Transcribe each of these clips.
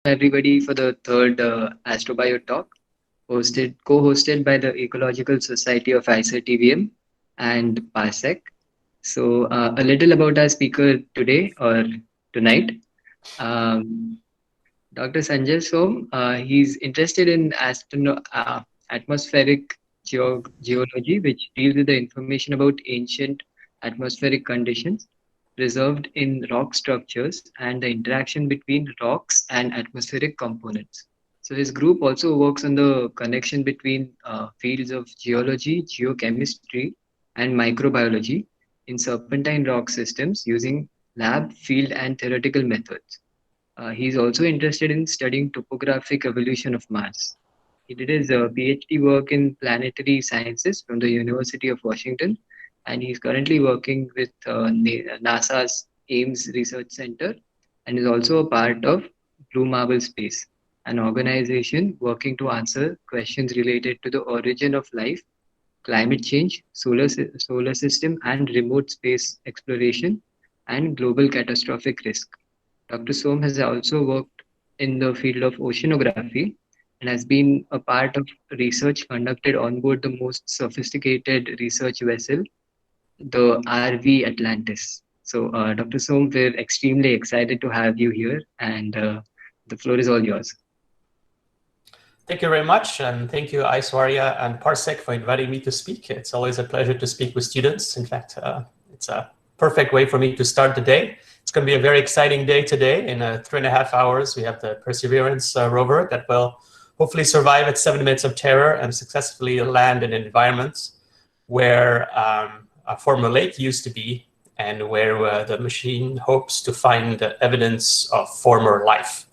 everybody for the third Astrobio talk, co-hosted by the Ecological Society of IISER-TVM and PASEC. So, a little about our speaker today or tonight. Um, Dr. Sanjoy Som, he's interested in atmospheric geology, which deals with the information about ancient atmospheric conditions preserved in rock structures and the interaction between rocks and atmospheric components. So his group also works on the connection between fields of geology, geochemistry, and microbiology in serpentine rock systems using lab, field, and theoretical methods. He's also interested in studying topographic evolution of Mars. He did his PhD work in planetary sciences from the University of Washington, and he's currently working with NASA's Ames Research Center and is also a part of Blue Marble Space, an organization working to answer questions related to the origin of life, climate change, solar system, and remote space exploration, and global catastrophic risk. Dr. Som has also worked in the field of oceanography and has been a part of research conducted on board the most sophisticated research vessel, the RV Atlantis. So, Dr. Som, we're extremely excited to have you here, and the floor is all yours. Thank you very much, and thank you, Aishwarya and Parsec, for inviting me to speak. It's always a pleasure to speak with students. In fact, it's a perfect way for me to start the day. It's going to be a very exciting day today. In 3.5 hours, we have the Perseverance rover that will hopefully survive its 7 minutes of terror and successfully land in an environment where a former lake used to be and where the machine hopes to find evidence of former life.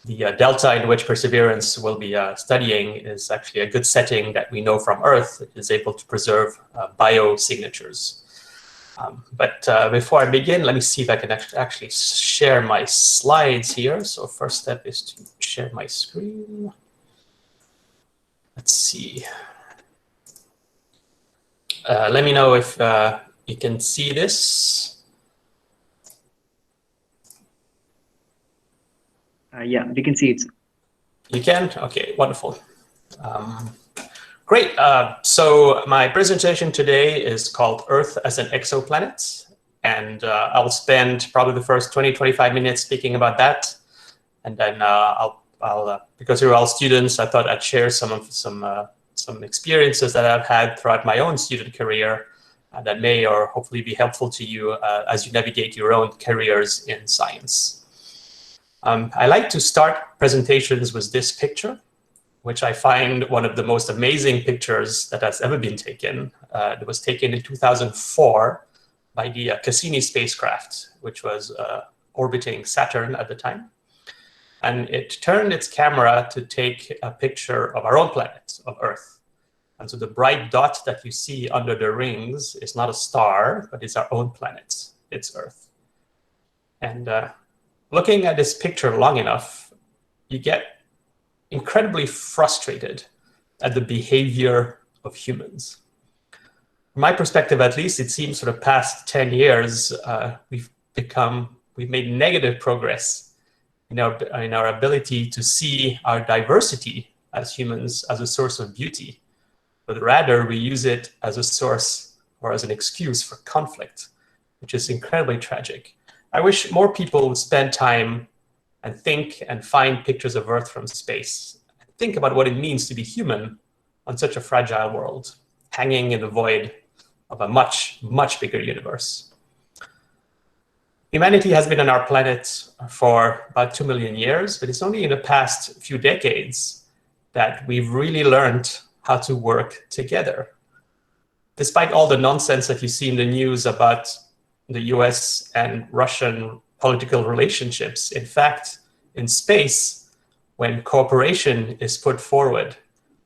The delta in which Perseverance will be studying is actually a good setting that we know from Earth. It is able to preserve biosignatures. But before I begin, let me see if I can actually share my slides here. So first step is to share my screen. Let's see. Let me know if you can see this. Yeah, we can see it. You can? Okay, wonderful. Great. So my presentation today is called Earth as an Exoplanet. And I'll spend probably the first 20-25 minutes speaking about that. And then because you're all students, I thought I'd share some experiences that I've had throughout my own student career that may or hopefully be helpful to you as you navigate your own careers in science. I like to start presentations with this picture, which I find one of the most amazing pictures that has ever been taken. It was taken in 2004 by the Cassini spacecraft, which was orbiting Saturn at the time. And it turned its camera to take a picture of our own planet, of Earth. And so the bright dot that you see under the rings is not a star, but it's our own planet. It's Earth. And looking at this picture long enough, you get incredibly frustrated at the behavior of humans. From my perspective, at least, it seems for the past 10 years, we've made negative progress in our ability to see our diversity as humans as a source of beauty, but rather we use it as a source or as an excuse for conflict, which is incredibly tragic. I wish more people would spend time and think and find pictures of Earth from space. Think about what it means to be human on such a fragile world, hanging in the void of a much, much bigger universe. Humanity has been on our planet for about 2 million years, but it's only in the past few decades that we've really learned how to work together. Despite all the nonsense that you see in the news about the US and Russian political relationships, in fact, in space, when cooperation is put forward,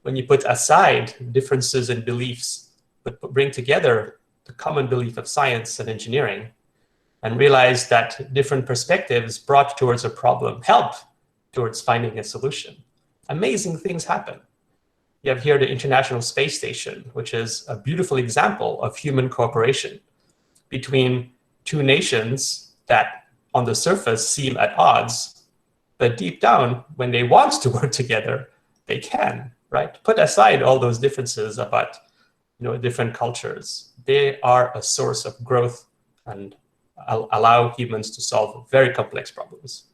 when you put aside differences in beliefs, but bring together the common belief of science and engineering, and realize that different perspectives brought towards a problem help towards finding a solution, amazing things happen. You have here the International Space Station, which is a beautiful example of human cooperation between two nations that on the surface seem at odds, But deep down, when they want to work together, they can, right? Put aside all those differences about different cultures. They are a source of growth and allow humans to solve very complex problems.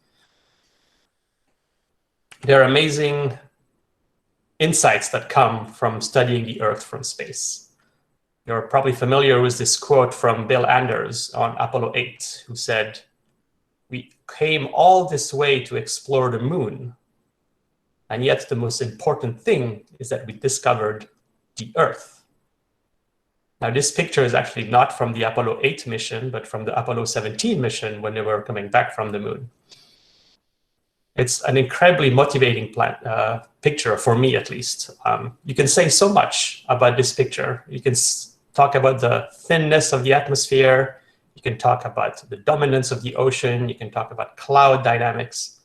There are amazing insights that come from studying the Earth from space. You're probably familiar with this quote from Bill Anders on Apollo 8, who said, "We came all this way to explore the moon, and yet the most important thing is that we discovered the Earth." Now, this picture is actually not from the Apollo 8 mission, but from the Apollo 17 mission when they were coming back from the moon. It's an incredibly motivating picture, for me at least. You can say so much about this picture. You can talk about the thinness of the atmosphere. You can talk about the dominance of the ocean. You can talk about cloud dynamics.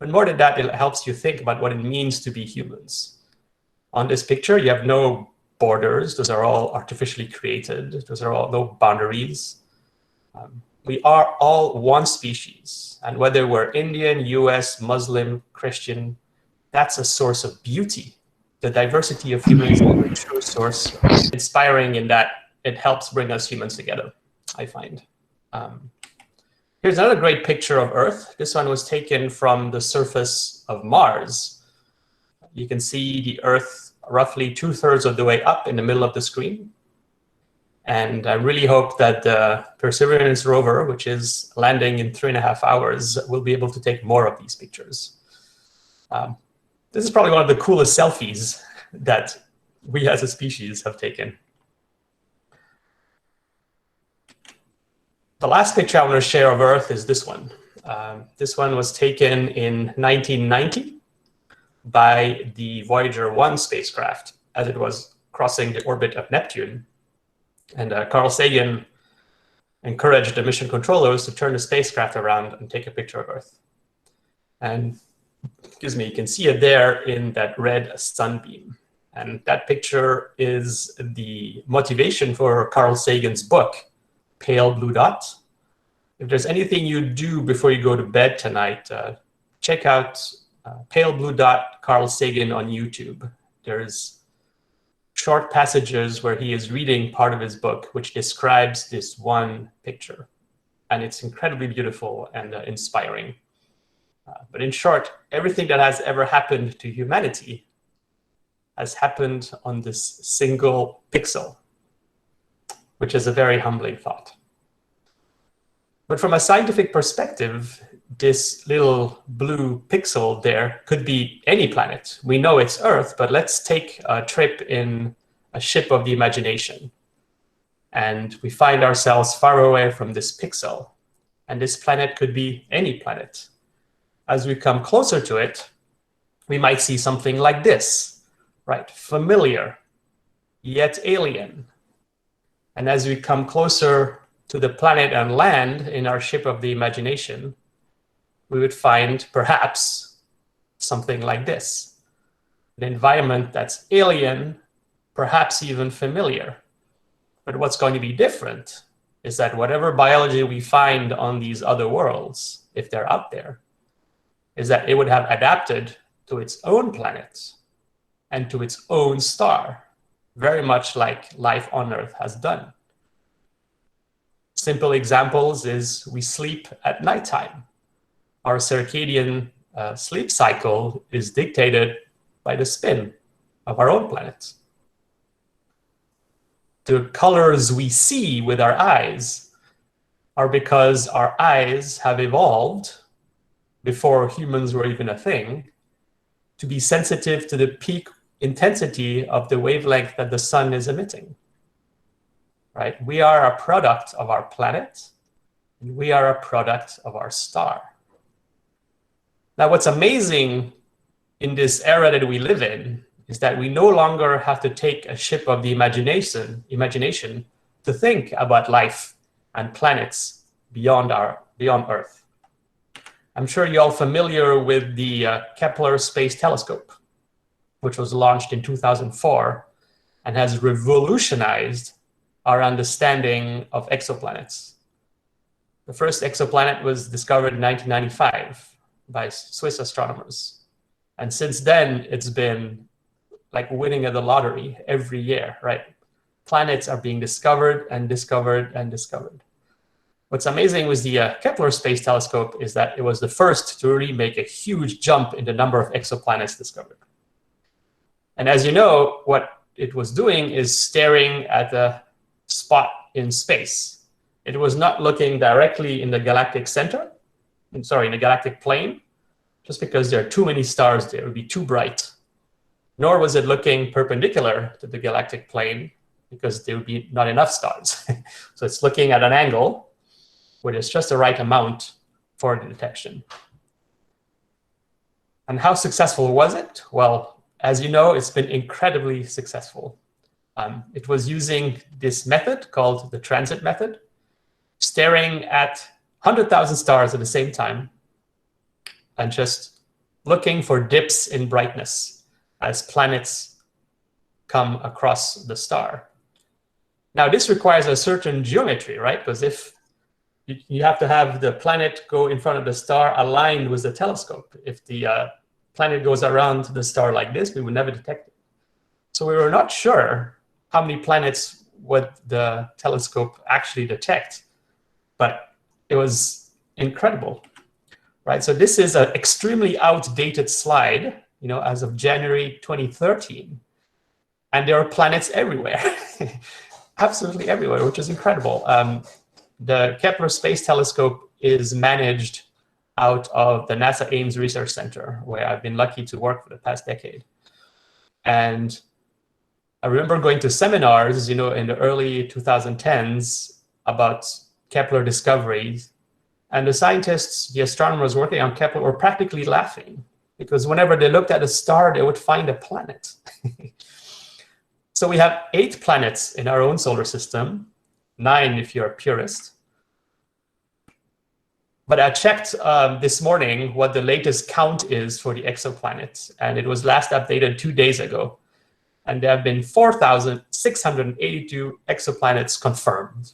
But more than that, it helps you think about what it means to be humans. On this picture, you have no borders. Those are all artificially created. Those are all no boundaries. We are all one species. And whether we're Indian, US, Muslim, Christian, that's a source of beauty. The diversity of humans is a true source, inspiring in that it helps bring us humans together, I find. Here's another great picture of Earth. This one was taken from the surface of Mars. You can see the Earth roughly 2/3 of the way up in the middle of the screen. And I really hope that the Perseverance rover, which is landing in 3.5 hours, will be able to take more of these pictures. This is probably one of the coolest selfies that we as a species have taken. The last picture I want to share of Earth is this one. This one was taken in 1990 by the Voyager 1 spacecraft as it was crossing the orbit of Neptune. And Carl Sagan encouraged the mission controllers to turn the spacecraft around and take a picture of Earth. And, you can see it there in that red sunbeam. And that picture is the motivation for Carl Sagan's book, Pale Blue Dot. If there's anything you do before you go to bed tonight, check out Pale Blue Dot Carl Sagan on YouTube. There's short passages where he is reading part of his book, which describes this one picture. And it's incredibly beautiful and inspiring. But in short, everything that has ever happened to humanity has happened on this single pixel, which is a very humbling thought. But from a scientific perspective, this little blue pixel there could be any planet. We know it's Earth, but let's take a trip in a ship of the imagination. And we find ourselves far away from this pixel. And this planet could be any planet. As we come closer to it, we might see something like this, right? Familiar, yet alien. And as we come closer to the planet and land in our ship of the imagination, we would find perhaps something like this. An environment that's alien, perhaps even familiar. But what's going to be different is that whatever biology we find on these other worlds, if they're out there, is that it would have adapted to its own planet and to its own star, very much like life on Earth has done. Simple examples is we sleep at nighttime. Our circadian sleep cycle is dictated by the spin of our own planet. The colors we see with our eyes are because our eyes have evolved, before humans were even a thing, to be sensitive to the peak intensity of the wavelength that the sun is emitting. Right? We are a product of our planet, and we are a product of our star. Now, what's amazing in this era that we live in is that we no longer have to take a ship of the imagination to think about life and planets beyond Earth. I'm sure you're all familiar with the Kepler Space Telescope, which was launched in 2004 and has revolutionized our understanding of exoplanets. The first exoplanet was discovered in 1995. by Swiss astronomers. And since then, it's been like winning at the lottery every year, right? Planets are being discovered and discovered and discovered. What's amazing with the Kepler Space Telescope is that it was the first to really make a huge jump in the number of exoplanets discovered. And as you know, what it was doing is staring at a spot in space. It was not looking directly in the galactic center, in the galactic plane, just because there are too many stars there, it would be too bright. Nor was it looking perpendicular to the galactic plane, because there would be not enough stars. So it's looking at an angle where there's just the right amount for the detection. And how successful was it? Well, as you know, it's been incredibly successful. It was using this method called the transit method, staring at 100,000 stars at the same time and just looking for dips in brightness as planets come across the star. Now, this requires a certain geometry, right? Because if you have to have the planet go in front of the star aligned with the telescope. If the planet goes around the star like this, we would never detect it. So we were not sure how many planets would the telescope actually detect, but it was incredible, right? So this is an extremely outdated slide, as of January 2013, and there are planets everywhere, absolutely everywhere, which is incredible. The Kepler Space Telescope is managed out of the NASA Ames Research Center, where I've been lucky to work for the past decade. And I remember going to seminars, in the early 2010s about Kepler discoveries. And the scientists, the astronomers working on Kepler were practically laughing, because whenever they looked at a star, they would find a planet. So we have 8 planets in our own solar system, 9 if you're a purist. But I checked this morning what the latest count is for the exoplanets, and it was last updated 2 days ago. And there have been 4,682 exoplanets confirmed,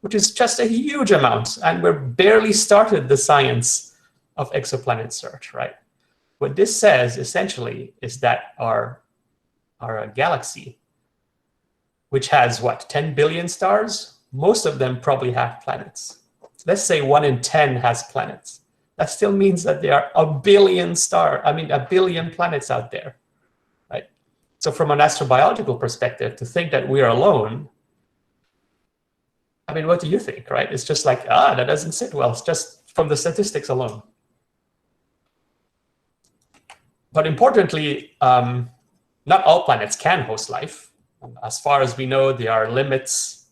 which is just a huge amount. And we're barely started the science of exoplanet search, right? What this says essentially is that our galaxy, which has, 10 billion stars? Most of them probably have planets. Let's say 1 in 10 has planets. That still means that there are a billion planets out there, right? So from an astrobiological perspective, to think that we are alone, what do you think, right? It's just like, that doesn't sit well. It's just from the statistics alone. But importantly, not all planets can host life. As far as we know, there are limits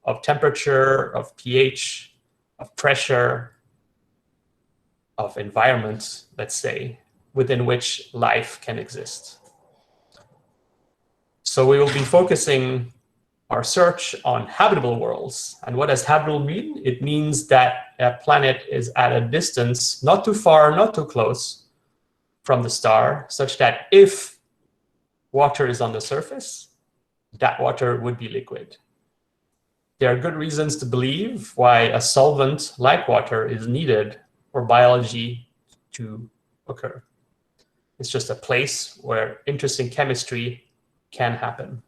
of temperature, of pH, of pressure, of environment, let's say, within which life can exist. So we will be focusing our search on habitable worlds. And what does habitable mean? It means that a planet is at a distance, not too far, not too close from the star, such that if water is on the surface, that water would be liquid. There are good reasons to believe why a solvent like water is needed for biology to occur. It's just a place where interesting chemistry can happen.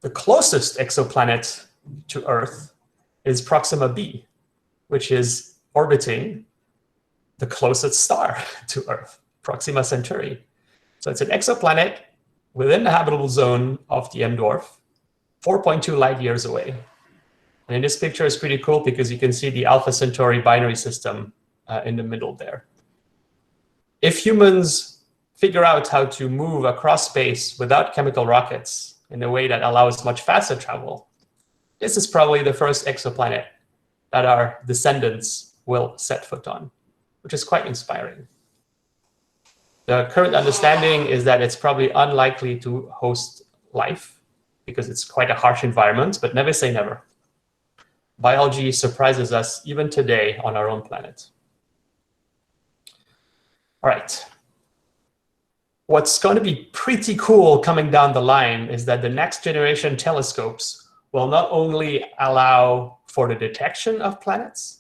The closest exoplanet to Earth is Proxima B, which is orbiting the closest star to Earth, Proxima Centauri. So it's an exoplanet within the habitable zone of the M dwarf, 4.2 light years away. And in this picture, it's pretty cool because you can see the Alpha Centauri binary system in the middle there. If humans figure out how to move across space without chemical rockets in a way that allows much faster travel, this is probably the first exoplanet that our descendants will set foot on, which is quite inspiring. The current understanding is that it's probably unlikely to host life because it's quite a harsh environment, but never say never. Biology surprises us even today on our own planet. All right. What's going to be pretty cool coming down the line is that the next generation telescopes will not only allow for the detection of planets,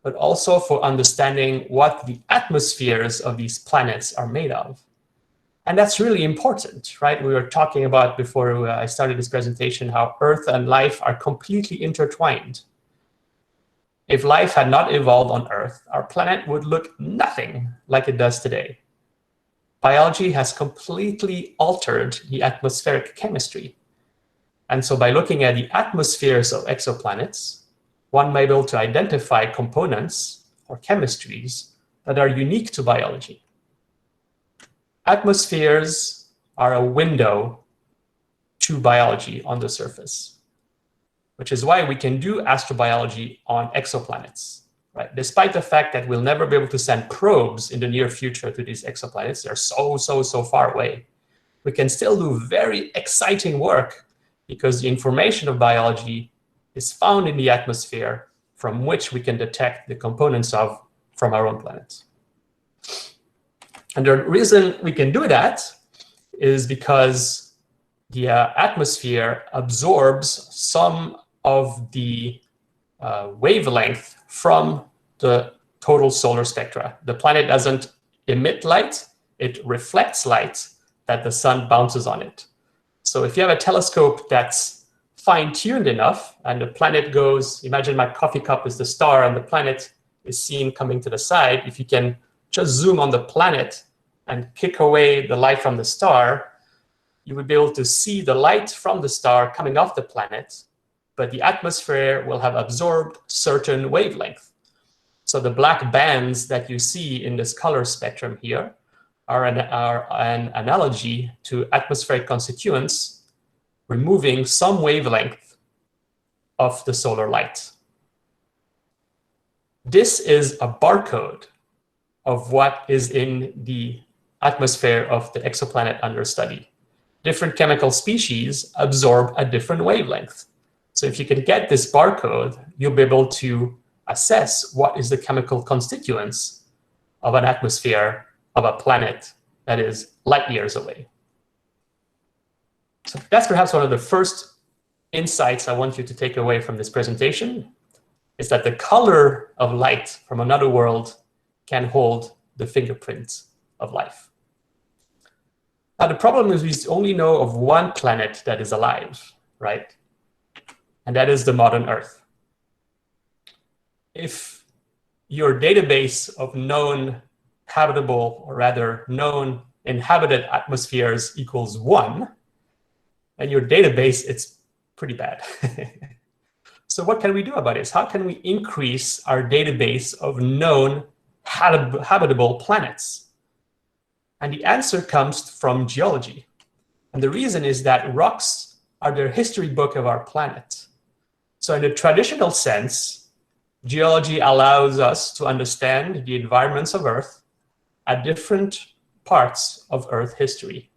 but also for understanding what the atmospheres of these planets are made of. And that's really important, right? We were talking about before I started this presentation how Earth and life are completely intertwined. If life had not evolved on Earth, our planet would look nothing like it does today. Biology has completely altered the atmospheric chemistry. And so by looking at the atmospheres of exoplanets, one may be able to identify components or chemistries that are unique to biology. Atmospheres are a window to biology on the surface, which is why we can do astrobiology on exoplanets, right? Despite the fact that we'll never be able to send probes in the near future to these exoplanets, they're so far away. We can still do very exciting work because the information of biology is found in the atmosphere from which we can detect the components of from our own planet. And the reason we can do that is because the atmosphere absorbs some of the wavelength from the total solar spectra. The planet doesn't emit light, it reflects light that the sun bounces on it. So if you have a telescope that's fine-tuned enough and the planet goes, imagine my coffee cup is the star and the planet is seen coming to the side, if you can just zoom on the planet and kick away the light from the star, you would be able to see the light from the star coming off the planet, but the atmosphere will have absorbed certain wavelength. So the black bands that you see in this color spectrum here are an analogy to atmospheric constituents removing some wavelength of the solar light. This is a barcode of what is in the atmosphere of the exoplanet under study. Different chemical species absorb a different wavelength. So if you can get this barcode, you'll be able to assess what is the chemical constituents of an atmosphere of a planet that is light years away. So that's perhaps one of the first insights I want you to take away from this presentation, is that the color of light from another world can hold the fingerprint of life. Now, the problem is we only know of one planet that is alive, right? And that is the modern Earth. If your database of known habitable, or rather known inhabited atmospheres equals 1, then your database, it's pretty bad. So what can we do about this? How can we increase our database of known habitable planets? And the answer comes from geology. And the reason is that rocks are the history book of our planet. So in the traditional sense, geology allows us to understand the environments of Earth at different parts of Earth history.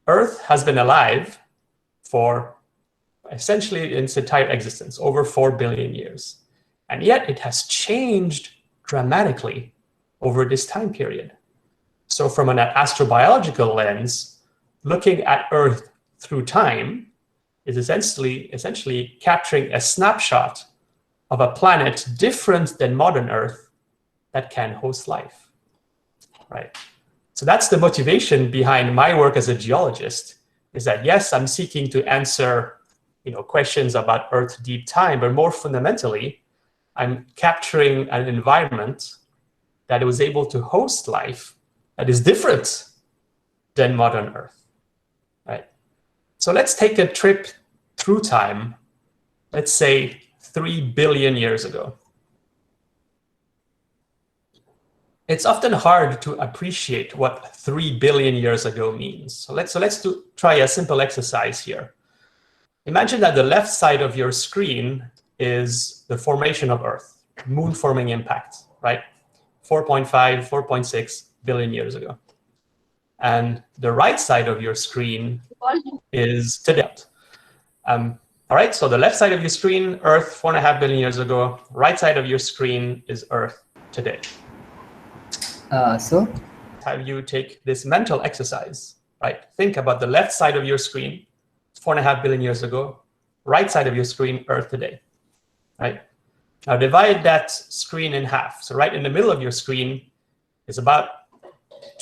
Earth has been alive for essentially in its entire existence, over 4 billion years. And yet it has changed dramatically over this time period. So from an astrobiological lens, looking at Earth through time is essentially capturing a snapshot of a planet different than modern Earth that can host life, right? So that's the motivation behind my work as a geologist, is that yes, I'm seeking to answer questions about Earth's deep time, but more fundamentally, I'm capturing an environment that was able to host life that is different than modern Earth, right? So let's take a trip through time, let's say 3 billion years ago. It's often hard to appreciate what 3 billion years ago means. So let's try a simple exercise here. Imagine that the left side of your screen is the formation of Earth, moon forming impact, right? 4.5, 4.6 billion years ago. And the right side of your screen is today. All right, so the left side of your screen, Earth 4.5 billion years ago. Right side of your screen is Earth today. So have you take this mental exercise, right? Think about the left side of your screen, 4.5 billion years ago, right side of your screen, Earth today, right? Now divide that screen in half. So right in the middle of your screen is about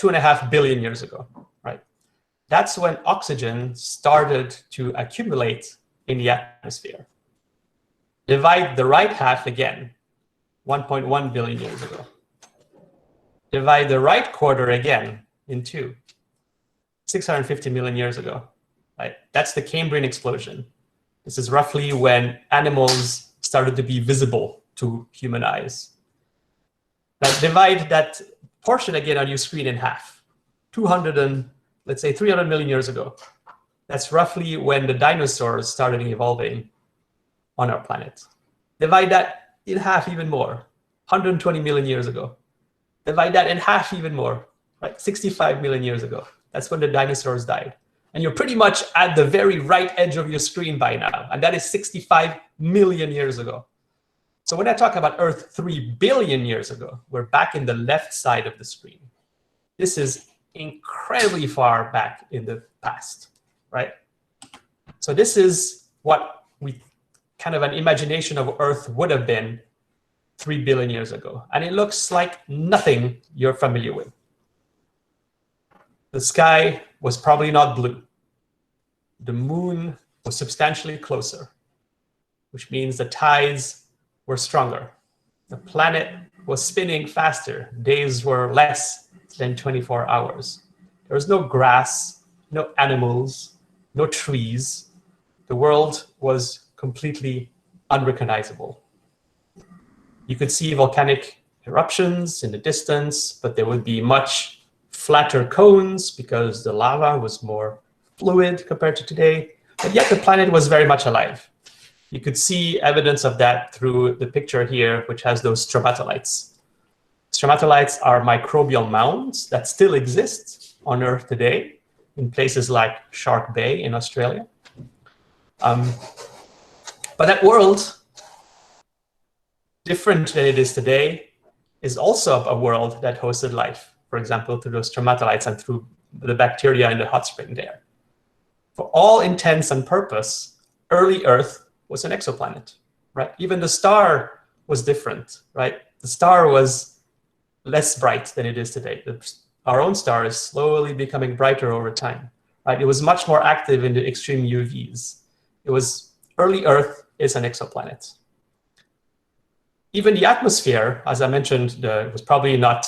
2.5 billion years ago, right? That's when oxygen started to accumulate in the atmosphere. Divide the right half again, 1.1 billion years ago. Divide the right quarter again in two, 650 million years ago, right? That's the Cambrian explosion. This is roughly when animals started to be visible to human eyes. Now divide that portion again on your screen in half, 200 and let's say 300 million years ago. That's roughly when the dinosaurs started evolving on our planet. Divide that in half even more, 120 million years ago. Divide that in half even more, right? 65 million years ago. That's when the dinosaurs died. And you're pretty much at the very right edge of your screen by now. And that is 65 million years ago. So when I talk about Earth 3 billion years ago, we're back in the left side of the screen. This is incredibly far back in the past, right? So this is what we kind of an imagination of Earth would have been 3 billion years ago. And it looks like nothing you're familiar with. The sky was probably not blue. The moon was substantially closer, which means the tides were stronger. The planet was spinning faster. Days were less than 24 hours. There was no grass, no animals, no trees. The world was completely unrecognizable. You could see volcanic eruptions in the distance, but there would be much flatter cones because the lava was more fluid compared to today. But yet the planet was very much alive. You could see evidence of that through the picture here, which has those stromatolites. Stromatolites are microbial mounds that still exist on Earth today in places like Shark Bay in Australia. But that world, different than it is today, is also a world that hosted life, for example, through those stromatolites and through the bacteria in the hot spring there. For all intents and purpose, early Earth was an exoplanet, right? Even the star was different, right? The star was less bright than it is today. Our own star is slowly becoming brighter over time, right? It was much more active in the extreme UVs. It was early Earth is an exoplanet. Even the atmosphere, as I mentioned, was probably not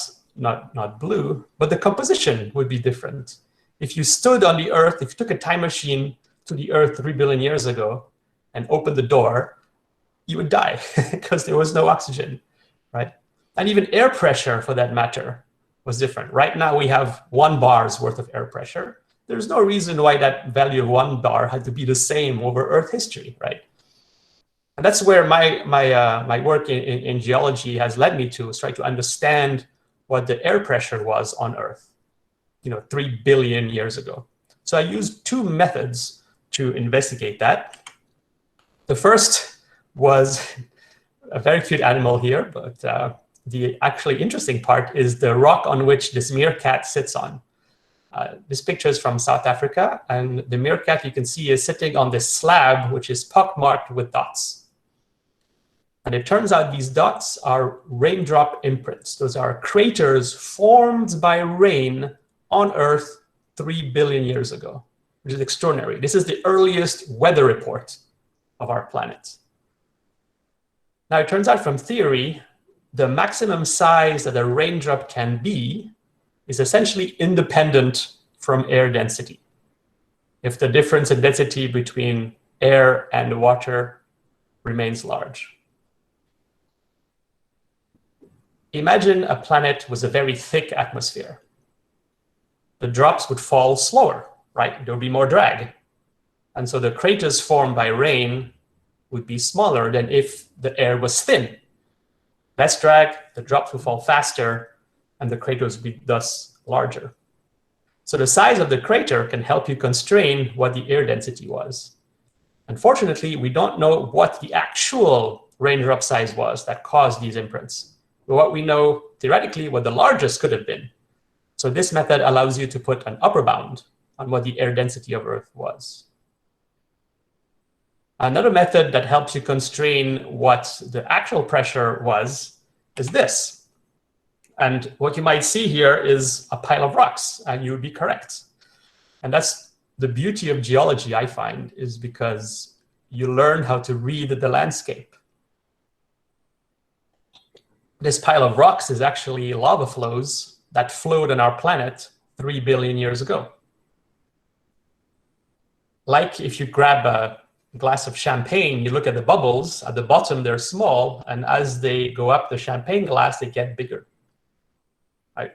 blue, but the composition would be different. If you stood on the Earth, if you took a time machine to the Earth 3 billion years ago and opened the door, you would die because there was no oxygen, right? And even air pressure, for that matter, was different. Right now, we have 1 bar's worth of air pressure. There's no reason why that value of 1 bar had to be the same over Earth history, right? And that's where my work in geology has led me to, is try to understand what the air pressure was on Earth, 3 billion years ago. So I used 2 methods to investigate that. The first was a very cute animal here, but the actually interesting part is the rock on which this meerkat sits on. This picture is from South Africa, and the meerkat you can see is sitting on this slab, which is pockmarked with dots. And it turns out these dots are raindrop imprints. Those are craters formed by rain on Earth 3 billion years ago, which is extraordinary. This is the earliest weather report of our planet. Now, it turns out from theory, the maximum size that a raindrop can be is essentially independent from air density. If the difference in density between air and water remains large. Imagine a planet with a very thick atmosphere. The drops would fall slower, right? There would be more drag. And so the craters formed by rain would be smaller than if the air was thin. Less drag, the drops would fall faster, and the craters would be thus larger. So the size of the crater can help you constrain what the air density was. Unfortunately, we don't know what the actual raindrop size was that caused these imprints. But what we know, theoretically, what the largest could have been. So this method allows you to put an upper bound on what the air density of Earth was. Another method that helps you constrain what the actual pressure was is this. And what you might see here is a pile of rocks, and you would be correct. And that's the beauty of geology, I find, is because you learn how to read the landscape. This pile of rocks is actually lava flows that flowed on our planet 3 billion years ago. Like if you grab a glass of champagne, you look at the bubbles, at the bottom they're small, and as they go up the champagne glass, they get bigger. Right?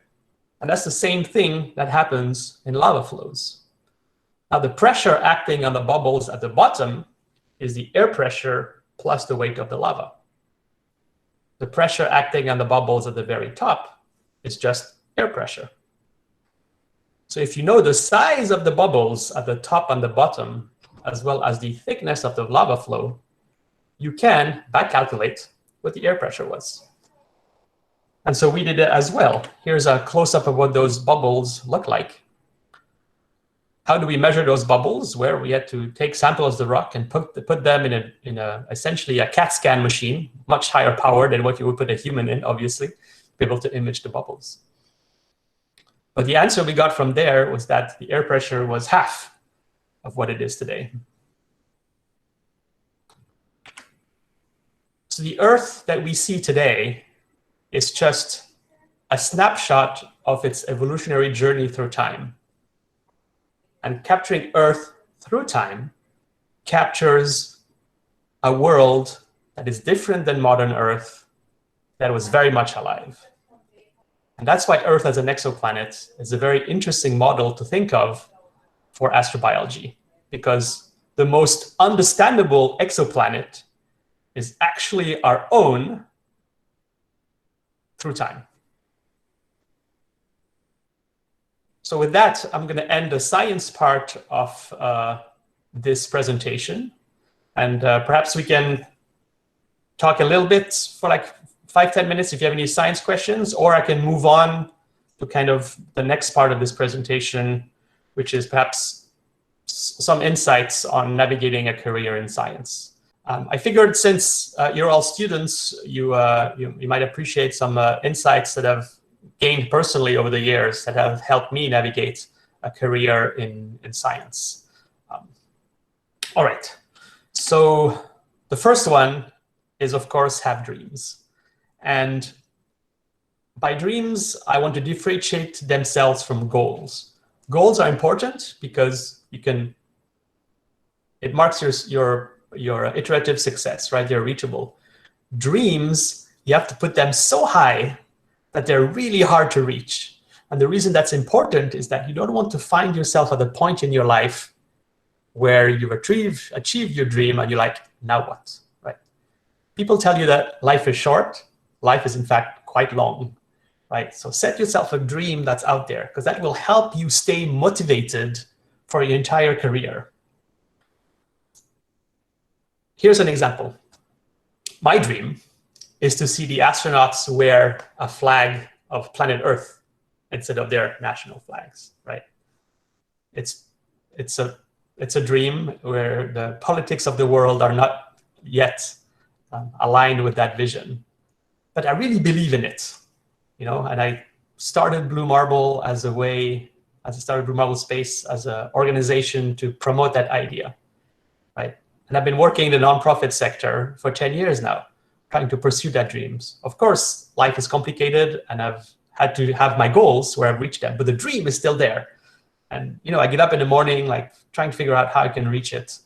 And that's the same thing that happens in lava flows. Now the pressure acting on the bubbles at the bottom is the air pressure plus the weight of the lava. The pressure acting on the bubbles at the very top is just air pressure. So if you know the size of the bubbles at the top and the bottom, as well as the thickness of the lava flow, you can back calculate what the air pressure was. And so we did it as well. Here's a close-up of what those bubbles look like. How do we measure those bubbles? Where we had to take samples of the rock and put them in essentially a CAT scan machine, much higher power than what you would put a human in, obviously, to be able to image the bubbles. But the answer we got from there was that the air pressure was half of what it is today. So the Earth that we see today is just a snapshot of its evolutionary journey through time. And capturing Earth through time captures a world that is different than modern Earth, that was very much alive. And that's why Earth as an exoplanet is a very interesting model to think of for astrobiology, because the most understandable exoplanet is actually our own through time. So with that, I'm going to end the science part of this presentation. And perhaps we can talk a little bit for like 5-10 minutes if you have any science questions, or I can move on to kind of the next part of this presentation, which is perhaps some insights on navigating a career in science. I figured since you're all students, you might appreciate some insights that I've gained personally over the years that have helped me navigate a career in science. All right, so the first one is, of course, have dreams. And by dreams, I want to differentiate themselves from goals. Goals are important because it marks your iterative success, right? They're reachable. Dreams, you have to put them so high that they're really hard to reach. And the reason that's important is that you don't want to find yourself at a point in your life where you've achieved your dream and you're like, now what, right? People tell you that life is short. Life is in fact quite long, right? So set yourself a dream that's out there, because that will help you stay motivated for your entire career. Here's an example. My dream is to see the astronauts wear a flag of planet Earth instead of their national flags, right? It's a dream where the politics of the world are not yet aligned with that vision. But I really believe in it, you know, and I started Blue Marble Blue Marble Space as an organization to promote that idea, right? And I've been working in the nonprofit sector for 10 years now, trying to pursue that dreams. Of course, life is complicated and I've had to have my goals where I've reached them, but the dream is still there. And, you know, I get up in the morning, like trying to figure out how I can reach it.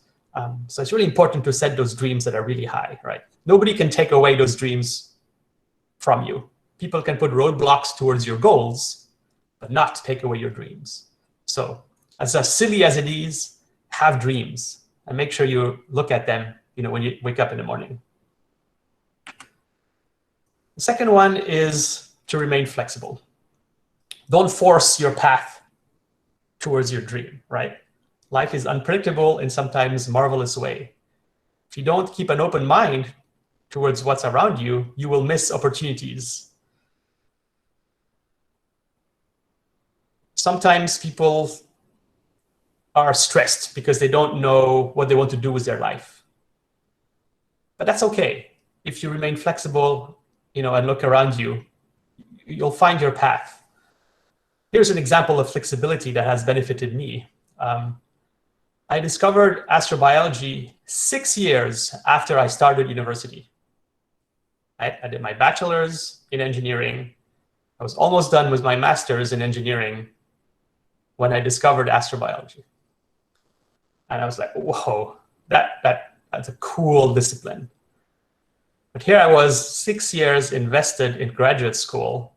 So it's really important to set those dreams that are really high, right? Nobody can take away those dreams from you. People can put roadblocks towards your goals, but not take away your dreams. So as silly as it is, have dreams and make sure you look at them, you know, when you wake up in the morning. The second one is to remain flexible. Don't force your path towards your dream, right? Life is unpredictable in sometimes marvelous way. If you don't keep an open mind towards what's around you, you will miss opportunities. Sometimes people are stressed because they don't know what they want to do with their life. But that's okay. If you remain flexible, and look around you, you'll find your path. Here's an example of flexibility that has benefited me. I discovered astrobiology 6 years after I started university. I did my bachelor's in engineering. I was almost done with my master's in engineering when I discovered astrobiology. And I was like, whoa, that's a cool discipline. But here I was 6 years invested in graduate school.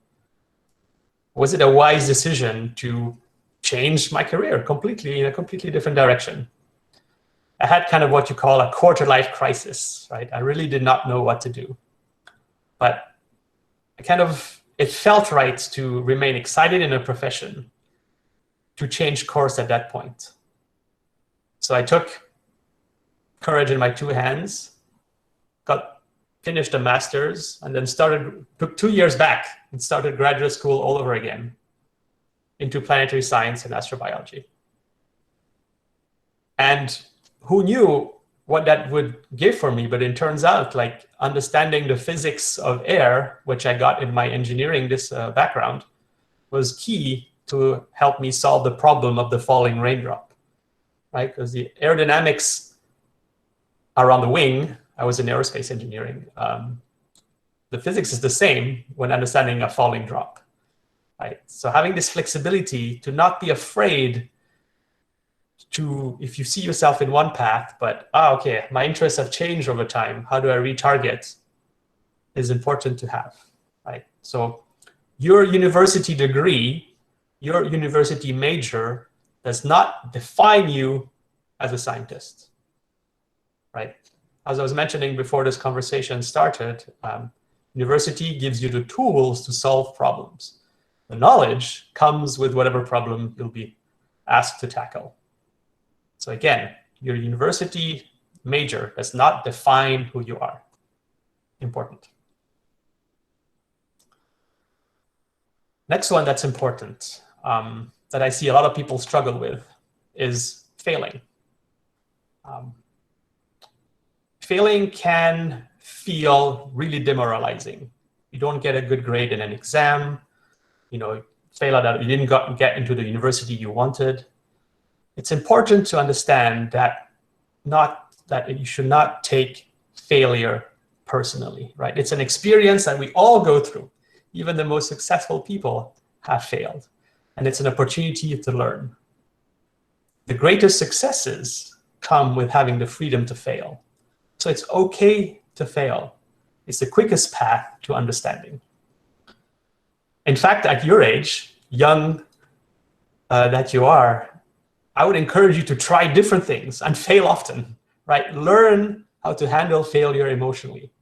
Was it a wise decision to change my career completely in a completely different direction? I had kind of what you call a quarter-life crisis, right? I really did not know what to do. But it felt right to remain excited in a profession, to change course at that point. So I took courage in my two hands, finished a master's, and then took 2 years back and started graduate school all over again into planetary science and astrobiology. And who knew what that would give for me? But it turns out, like, understanding the physics of air, which I got in my engineering background, was key to help me solve the problem of the falling raindrop, right? Because the aerodynamics around the wing, I was in aerospace engineering. The physics is the same when understanding a falling drop, right? So having this flexibility to not be afraid if you see yourself in one path, but, okay, my interests have changed over time, how do I retarget, is important to have, right? So your university degree, your university major does not define you as a scientist, right? As I was mentioning before this conversation started, university gives you the tools to solve problems. The knowledge comes with whatever problem you'll be asked to tackle. So again, your university major does not define who you are. Important. Next one that's important, that I see a lot of people struggle with, is failing. Failing can feel really demoralizing. You don't get a good grade in an exam, fail out, you didn't get into the university you wanted. It's important to understand that you should not take failure personally, right? It's an experience that we all go through. Even the most successful people have failed, and it's an opportunity to learn. The greatest successes come with having the freedom to fail. So it's okay to fail. It's the quickest path to understanding. In fact, at your age, young that you are, I would encourage you to try different things and fail often, right? Learn how to handle failure emotionally,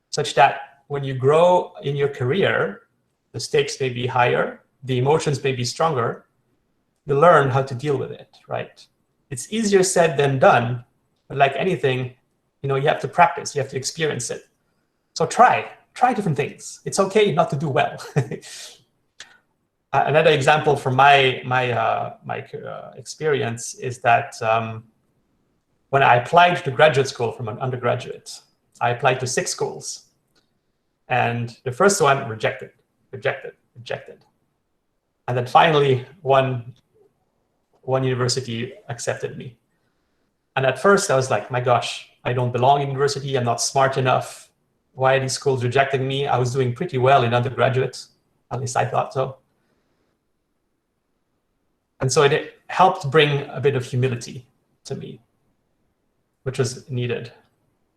such that when you grow in your career, the stakes may be higher, the emotions may be stronger, you learn how to deal with it, right? It's easier said than done, but like anything, you have to practice, you have to experience it. So try different things. It's okay not to do well. Another example from my experience is that when I applied to graduate school from an undergraduate, I applied to 6 schools. And the first one rejected. And then finally, one university accepted me. And at first I was like, my gosh, I don't belong in university. I'm not smart enough. Why are these schools rejecting me? I was doing pretty well in undergraduate. At least I thought so. And so it helped bring a bit of humility to me, which was needed.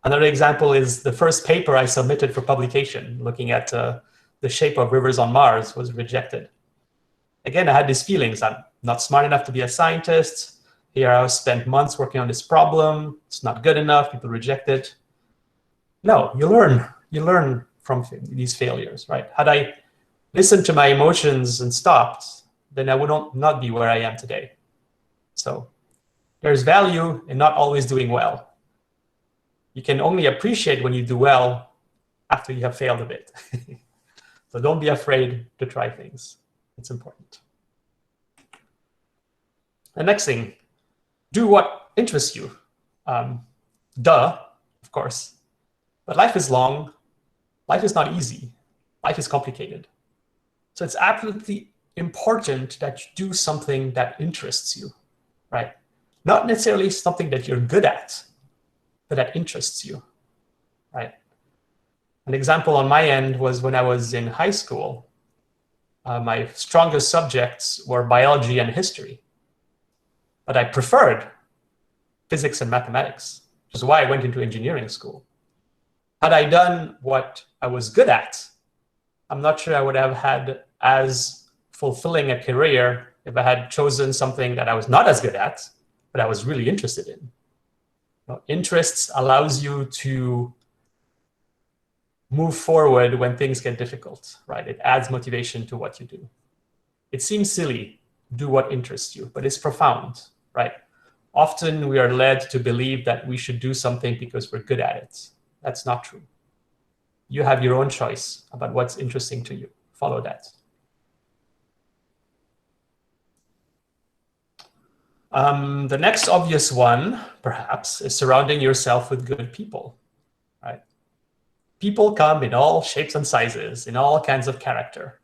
Another example is the first paper I submitted for publication, looking at the shape of rivers on Mars, was rejected. Again, I had these feelings. I'm not smart enough to be a scientist. Here I spent months working on this problem. It's not good enough. People reject it. No, you learn from these failures, right? Had I listened to my emotions and stopped, then I would not be where I am today. So there's value in not always doing well. You can only appreciate when you do well after you have failed a bit. So don't be afraid to try things. It's important. The next thing, do what interests you. Of course. But life is long. Life is not easy. Life is complicated. So it's absolutely important that you do something that interests you, right? Not necessarily something that you're good at, but that interests you, right? An example on my end was when I was in high school, my strongest subjects were biology and history, but I preferred physics and mathematics, which is why I went into engineering school. Had I done what I was good at, I'm not sure I would have had as fulfilling a career if I had chosen something that I was not as good at, but I was really interested in. Interests allows you to move forward when things get difficult, right? It adds motivation to what you do. It seems silly, do what interests you, but it's profound, right? Often we are led to believe that we should do something because we're good at it. That's not true. You have your own choice about what's interesting to you. Follow that. The next obvious one, perhaps, is surrounding yourself with good people, right? People come in all shapes and sizes, in all kinds of character.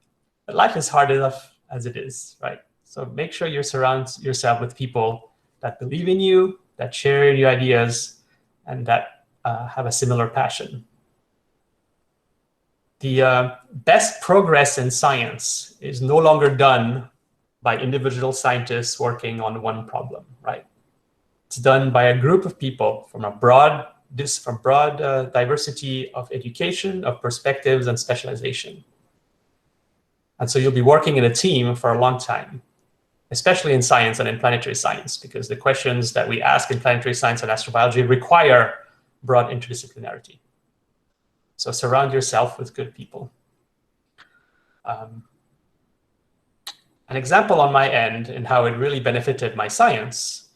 But life is hard enough as it is, right? So make sure you surround yourself with people that believe in you, that share your ideas, and that have a similar passion. The best progress in science is no longer done by individual scientists working on one problem, right? It's done by a group of people from a broad diversity of education, of perspectives, and specialization. And so you'll be working in a team for a long time, especially in science and in planetary science, because the questions that we ask in planetary science and astrobiology require broad interdisciplinarity. So surround yourself with good people. An example on my end in how it really benefited my science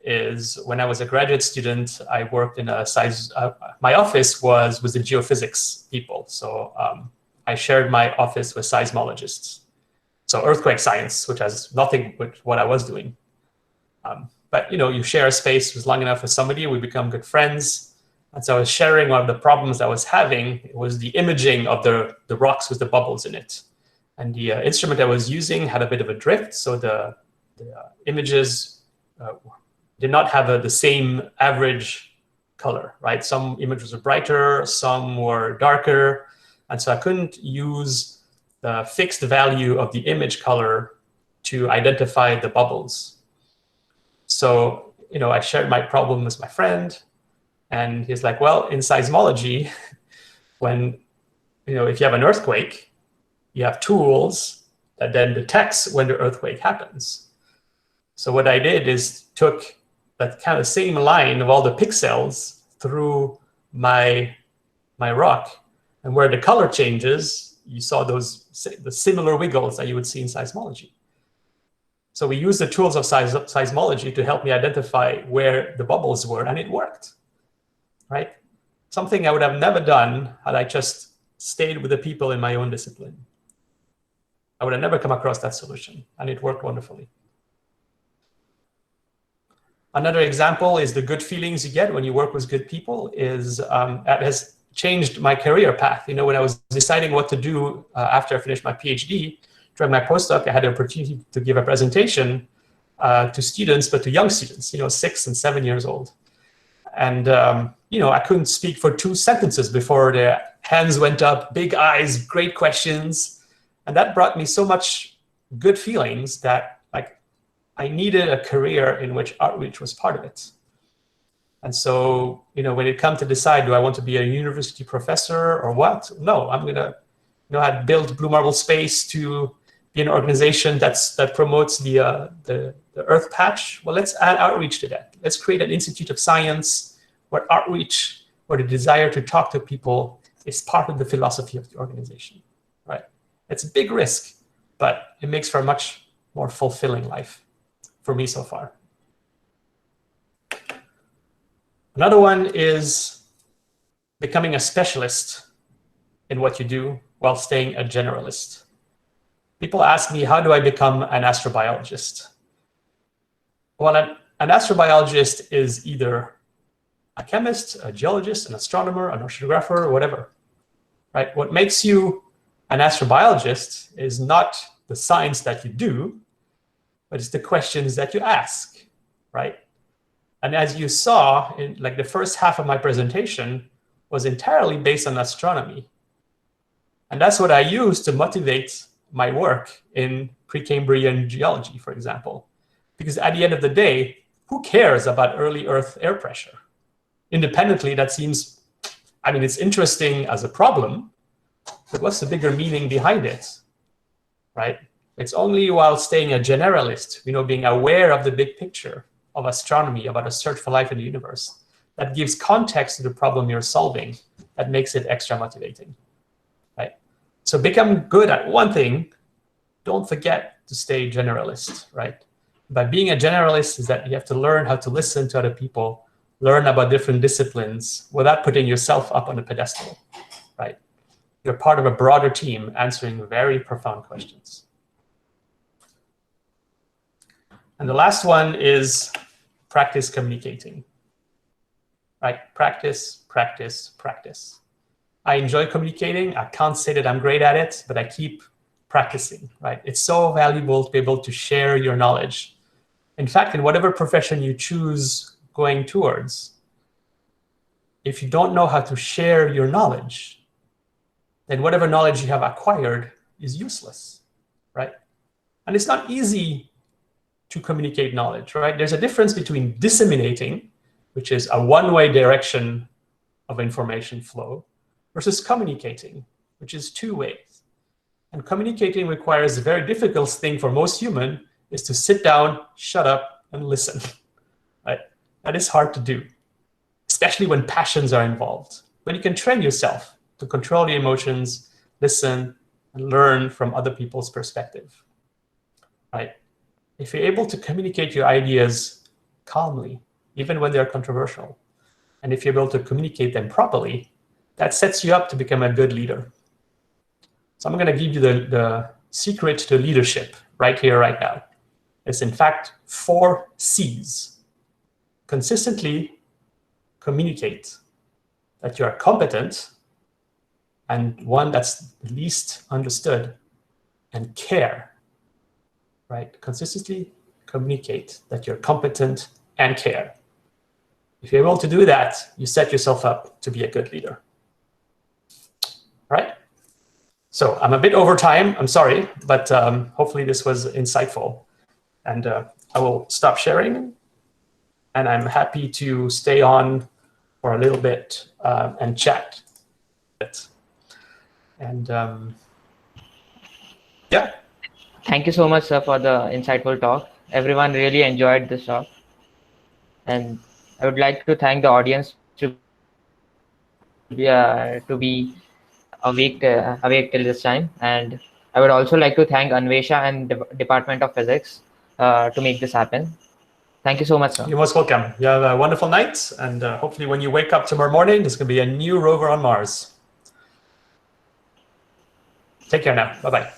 is when I was a graduate student, I worked in my office was with the geophysics people. So I shared my office with seismologists. So earthquake science, which has nothing with what I was doing. But you share a space with long enough with somebody, we become good friends. And so I was sharing one of the problems I was having. It was the imaging of the rocks with the bubbles in it. And the instrument I was using had a bit of a drift. So the images did not have the same average color, right? Some images were brighter, some were darker. And so I couldn't use the fixed value of the image color to identify the bubbles. So, I shared my problem with my friend. And he's like, well, in seismology, when, if you have an earthquake, you have tools that then detects when the earthquake happens. So what I did is took that kind of same line of all the pixels through my rock. And where the color changes, you saw the similar wiggles that you would see in seismology. So we used the tools of seismology to help me identify where the bubbles were, and it worked. Right? Something I would have never done had I just stayed with the people in my own discipline. I would have never come across that solution, and it worked wonderfully. Another example is the good feelings you get when you work with good people that has changed my career path. When I was deciding what to do after I finished my Ph.D., during my postdoc, I had the opportunity to give a presentation to students, but to young students, 6 and 7 years old. And, I couldn't speak for 2 sentences before their hands went up, big eyes, great questions. And that brought me so much good feelings that I needed a career in which outreach was part of it. And so, when it comes to decide, do I want to be a university professor or what? No, I'm going to, I'd build Blue Marble Space to be an organization that promotes the Earth Patch. Well, let's add outreach to that. Let's create an institute of science where outreach, where the desire to talk to people is part of the philosophy of the organization, right? It's a big risk, but it makes for a much more fulfilling life for me so far. Another one is becoming a specialist in what you do while staying a generalist. People ask me, how do I become an astrobiologist? Well, an astrobiologist is either a chemist, a geologist, an astronomer, an oceanographer, whatever, right? What makes you an astrobiologist is not the science that you do, but it's the questions that you ask, right? And as you saw, in like the first half of my presentation was entirely based on astronomy. And that's what I use to motivate my work in Precambrian geology, for example. Because at the end of the day, who cares about early Earth air pressure? Independently, that seems, I mean, it's interesting as a problem, but what's the bigger meaning behind it, right? It's only while staying a generalist, being aware of the big picture of astronomy, about a search for life in the universe, that gives context to the problem you're solving, that makes it extra motivating, right? So become good at one thing, don't forget to stay generalist, right? By being a generalist is that you have to learn how to listen to other people, learn about different disciplines without putting yourself up on a pedestal, right? You're part of a broader team answering very profound questions. And the last one is practice communicating, right? Practice, practice, practice. I enjoy communicating. I can't say that I'm great at it, but I keep practicing, right? It's so valuable to be able to share your knowledge. In fact, in whatever profession you choose going towards, if you don't know how to share your knowledge, then whatever knowledge you have acquired is useless, right? And it's not easy to communicate knowledge, right? There's a difference between disseminating, which is a one-way direction of information flow, versus communicating, which is two ways. And communicating requires a very difficult thing for most humans, is to sit down, shut up, and listen, right? That is hard to do, especially when passions are involved. But you can train yourself to control the emotions, listen, and learn from other people's perspective, right? If you're able to communicate your ideas calmly, even when they're controversial, and if you're able to communicate them properly, that sets you up to become a good leader. So I'm going to give you the secret to leadership right here, right now. It's in fact 4 C's. Consistently communicate that you are competent, and one that's the least understood, and care, right? Consistently communicate that you're competent and care. If you're able to do that, you set yourself up to be a good leader. All right? So I'm a bit over time, I'm sorry, but hopefully this was insightful. And I will stop sharing, and I'm happy to stay on for a little bit and chat. And yeah. Thank you so much, sir, for the insightful talk. Everyone really enjoyed this talk. And I would like to thank the audience to be awake till this time. And I would also like to thank Anvesha and the Department of Physics to make this happen. Thank you so much, sir. You're most welcome. You have a wonderful night, and hopefully when you wake up tomorrow morning, there's going to be a new rover on Mars. Take care now. Bye-bye.